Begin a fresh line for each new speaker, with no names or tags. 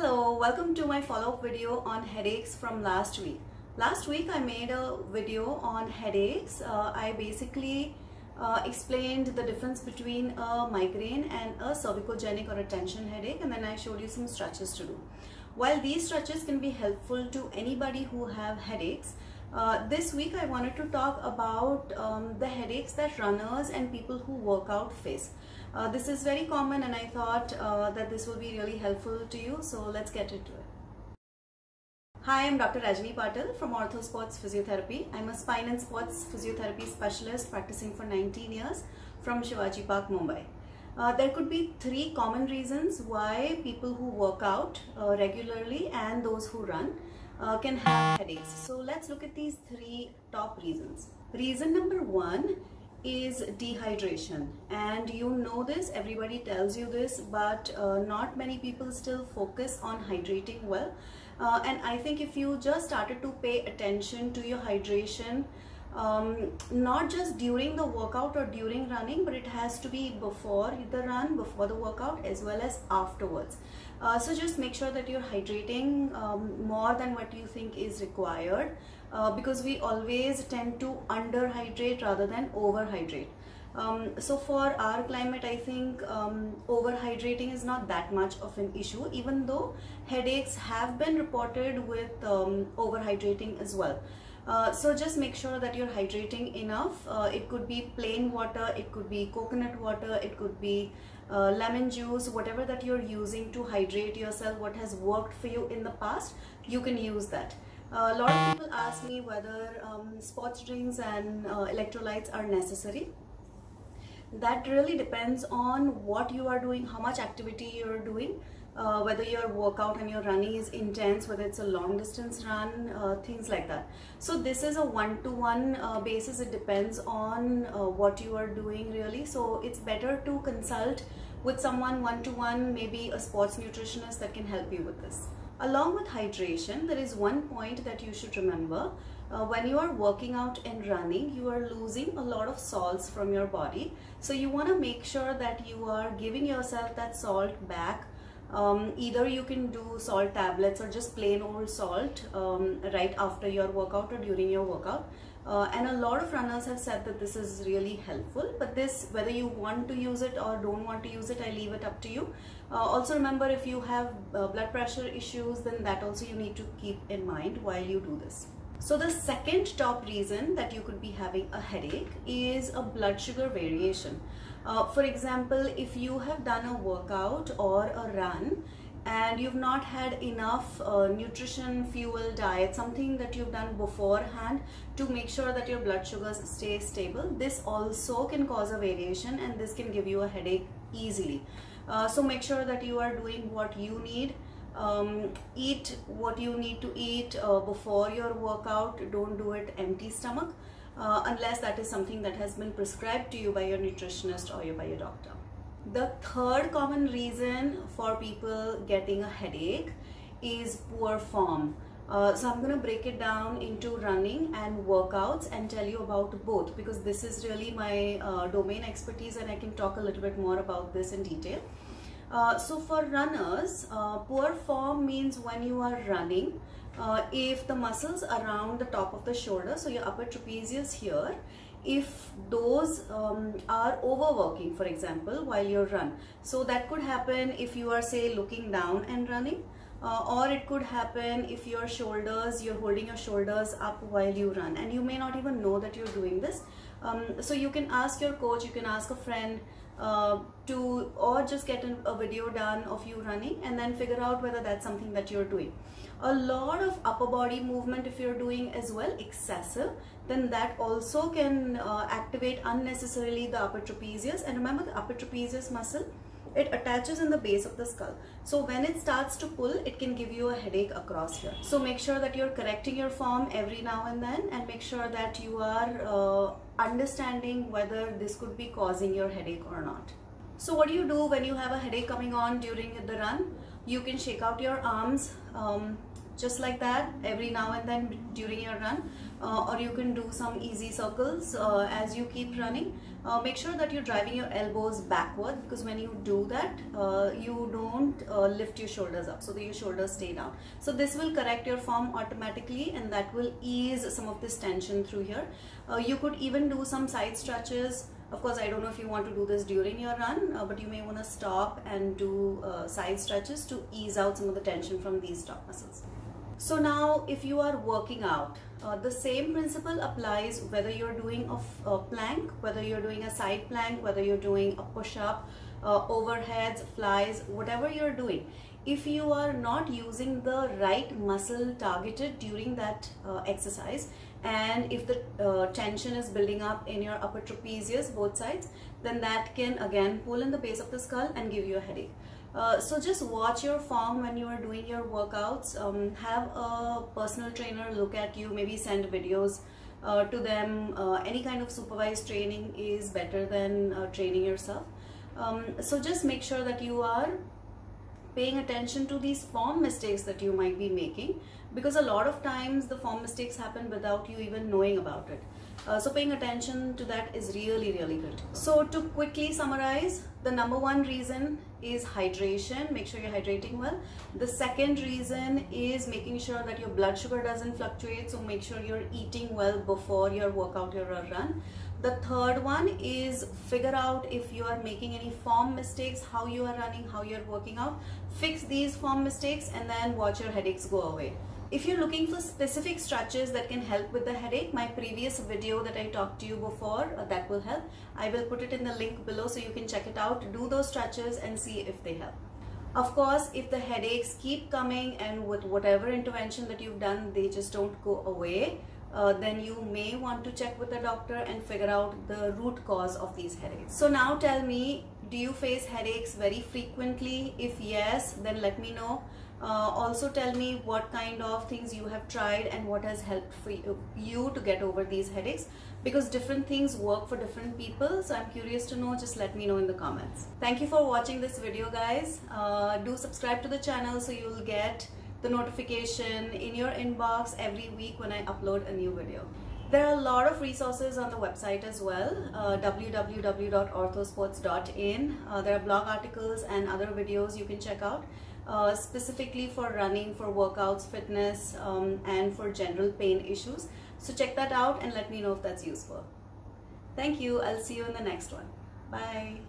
Hello, welcome to my follow-up video on headaches from last week. Last week I made a video on headaches. I basically explained the difference between a migraine and a cervicogenic or a tension headache, and then I showed you some stretches to do. While these stretches can be helpful to anybody who have headaches, this week I wanted to talk about the headaches that runners and people who work out face. This is very common, and I thought that this will be really helpful to you, so let's get into it. Hi, I'm Dr. Rajani Patil from Ortho Sports Physiotherapy. I'm a spine and sports physiotherapy specialist practicing for 19 years from Shivaji Park, Mumbai. There could be three common reasons why people who work out regularly and those who run can have headaches. So let's look at these three top reasons. Reason number one is dehydration, and you know this, everybody tells you this, but not many people still focus on hydrating well. And I think if you just started to pay attention to your hydration, not just during the workout or during running, but it has to be before the run, before the workout, as well as afterwards. So just make sure that you're hydrating more than what you think is required, because we always tend to underhydrate rather than overhydrate. So for our climate, I think overhydrating is not that much of an issue, even though headaches have been reported with overhydrating as well. So just make sure that you're hydrating enough. It could be plain water, it could be coconut water, it could be lemon juice, whatever that you're using to hydrate yourself, what has worked for you in the past, you can use that. A lot of people ask me whether sports drinks and electrolytes are necessary. That really depends on what you are doing, how much activity you're doing, whether your workout and your running is intense, whether it's a long distance run, things like that. So this is a one-to-one basis. It depends on what you are doing really. So it's better to consult with someone one-to-one, maybe a sports nutritionist that can help you with this. Along with hydration, there is one point that you should remember. When you are working out and running, you are losing a lot of salts from your body. So you want to make sure that you are giving yourself that salt back. Either you can do salt tablets or just plain old salt right after your workout or during your workout. And a lot of runners have said that this is really helpful, but this, whether you want to use it or don't want to use it, I leave it up to you. Also remember, if you have blood pressure issues, then that also you need to keep in mind while you do this. So the second top reason that you could be having a headache is a blood sugar variation. For example, if you have done a workout or a run and you've not had enough nutrition, fuel, diet, something that you've done beforehand to make sure that your blood sugars stay stable, this also can cause a variation, and this can give you a headache easily. So make sure that you are doing what you need. Eat what you need to eat before your workout. Don't do it empty stomach unless that is something that has been prescribed to you by your nutritionist or by your doctor. The third common reason for people getting a headache is poor form. So I'm going to break it down into running and workouts and tell you about both, because this is really my domain expertise, and I can talk a little bit more about this in detail. So for runners, poor form means when you are running, if the muscles around the top of the shoulder, so your upper trapezius here, if those are overworking, for example, while you run. So that could happen if you are, say, looking down and running, or it could happen if your shoulders, you're holding your shoulders up while you run, and you may not even know that you're doing this. So you can ask your coach, you can ask a friend, or just get a video done of you running and then figure out whether that's something that you're doing. A lot of upper body movement if you're doing as well, excessive, then that also can activate unnecessarily the upper trapezius. And remember, the upper trapezius muscle, it attaches in the base of the skull. So when it starts to pull, it can give you a headache across here. So make sure that you're correcting your form every now and then, and make sure that you are understanding whether this could be causing your headache or not. So what do you do when you have a headache coming on during the run? You can shake out your arms just like that every now and then during your run. or you can do some easy circles as you keep running. Make sure that you're driving your elbows backward, because when you do that, you don't lift your shoulders up, so that your shoulders stay down. So this will correct your form automatically, and that will ease some of this tension through here. You could even do some side stretches. Of course, I don't know if you want to do this during your run, but you may want to stop and do side stretches to ease out some of the tension from these top muscles. So now if you are working out, the same principle applies whether you're doing a plank, whether you're doing a side plank, whether you're doing a push-up, overheads, flies, whatever you're doing. If you are not using the right muscle targeted during that exercise, and if the tension is building up in your upper trapezius, both sides, then that can again pull in the base of the skull and give you a headache. So just watch your form when you are doing your workouts. Have a personal trainer look at you, maybe send videos to them. Any kind of supervised training is better than training yourself. So just make sure that you are paying attention to these form mistakes that you might be making, because a lot of times the form mistakes happen without you even knowing about it. So paying attention to that is really good. So to quickly summarize, the number one reason is hydration. Make sure you're hydrating well. The second reason is making sure that your blood sugar doesn't fluctuate, so make sure you're eating well before your workout or your run. The third one is figure out if you are making any form mistakes, how you are running, how you're working out. Fix these form mistakes and then watch your headaches go away. If you're looking for specific stretches that can help with the headache, my previous video that I talked to you before, that will help. I will put it in the link below so you can check it out, do those stretches and see if they help. Of course, if the headaches keep coming and with whatever intervention that you've done, they just don't go away, then you may want to check with a doctor and figure out the root cause of these headaches. So now tell me, do you face headaches very frequently? If yes, then let me know. Also tell me what kind of things you have tried and what has helped for you to get over these headaches, because different things work for different people. So I'm curious to know, just let me know in the comments. Thank you for watching this video, guys. Do subscribe to the channel so you'll get the notification in your inbox every week when I upload a new video. There are a lot of resources on the website as well, www.orthosports.in. There are blog articles and other videos you can check out, specifically for running, for workouts, fitness, and for general pain issues. So check that out and let me know if that's useful. Thank you. I'll see you in the next one. Bye.